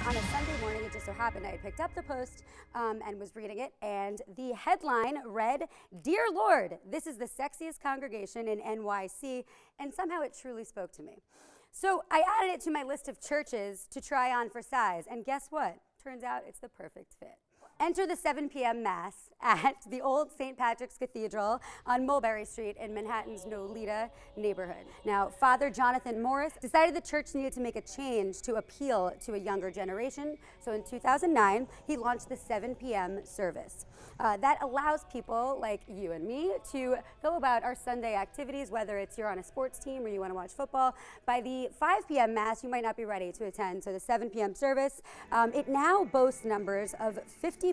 On a Sunday morning, it just so happened I picked up the Post and was reading it, and the headline read, "Dear Lord, this is the sexiest congregation in NYC," and somehow it truly spoke to me. So I added it to my list of churches to try on for size, and guess what? Turns out it's the perfect fit. Enter the 7 p.m. Mass at the Old St. Patrick's Cathedral on Mulberry Street in Manhattan's Nolita neighborhood. Now, Father Jonathan Morris decided the church needed to make a change to appeal to a younger generation. So in 2009, he launched the 7 p.m. service. That allows people like you and me to go about our Sunday activities, whether it's you're on a sports team or you want to watch football. By the 5 p.m. Mass, you might not be ready to attend. So the 7 p.m. service, it now boasts numbers of 50%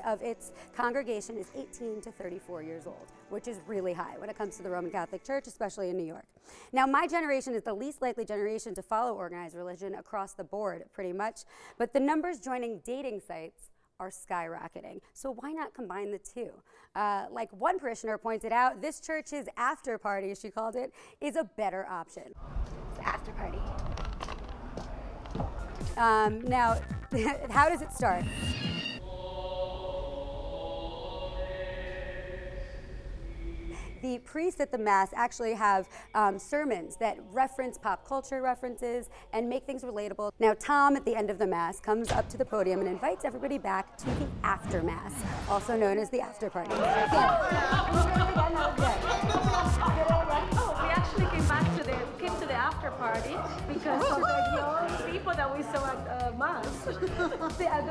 of its congregation is 18 to 34 years old, which is really high when it comes to the Roman Catholic Church, especially in New York. Now, my generation is the least likely generation to follow organized religion across the board, pretty much, but the numbers joining dating sites are skyrocketing. So why not combine the two? Like one parishioner pointed out, this church's after party, as she called it, is a better option. It's after party. Now, how does it start? The priests at the Mass actually have sermons that reference pop culture references and make things relatable. Now, Tom, at the end of the Mass, comes up to the podium and invites everybody back to the after Mass, also known as the after party. We actually came to the after party because of the people that we saw at Mass. At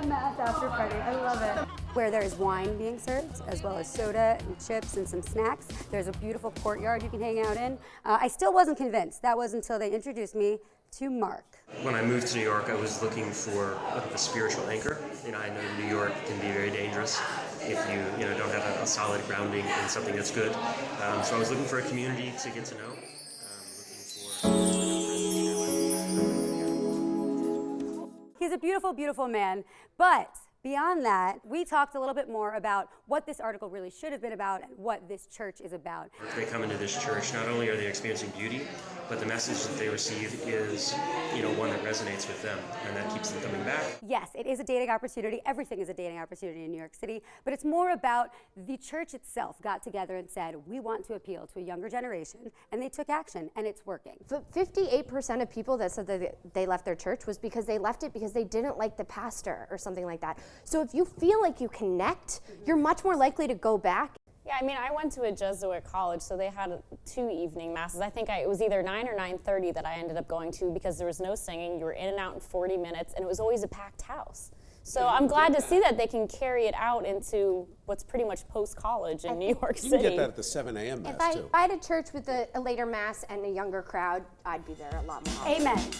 the Mass after party, I love it. Where there is wine being served, as well as soda and chips and some snacks. There's a beautiful courtyard you can hang out in. I still wasn't convinced. That was until they introduced me to Mark. When I moved to New York, I was looking for a spiritual anchor. I know New York can be very dangerous if you don't have a solid grounding in something that's good. So I was looking for a community to get to know. He's a beautiful, beautiful man, but beyond that, we talked a little bit more about what this article really should have been about and what this church is about. They come into this church, not only are they experiencing beauty, but the message that they receive is, one that resonates with them, and that keeps them coming back. Yes, it is a dating opportunity. Everything is a dating opportunity in New York City, but it's more about the church itself got together and said, we want to appeal to a younger generation, and they took action, and it's working. But 58% of people that said that they left their church was because they left it because they didn't like the pastor or something like that. So if you feel like you connect, you're much more likely to go back. Yeah, I went to a Jesuit college, so they had 2 evening masses. I think it was either 9 or 9:30 that I ended up going to because there was no singing. You were in and out in 40 minutes, and it was always a packed house. So I'm glad to see that they can carry it out into what's pretty much post-college in New York City. You can get that at the 7 a.m. Mass, too. If I had a church with a later Mass and a younger crowd, I'd be there a lot more often. Amen.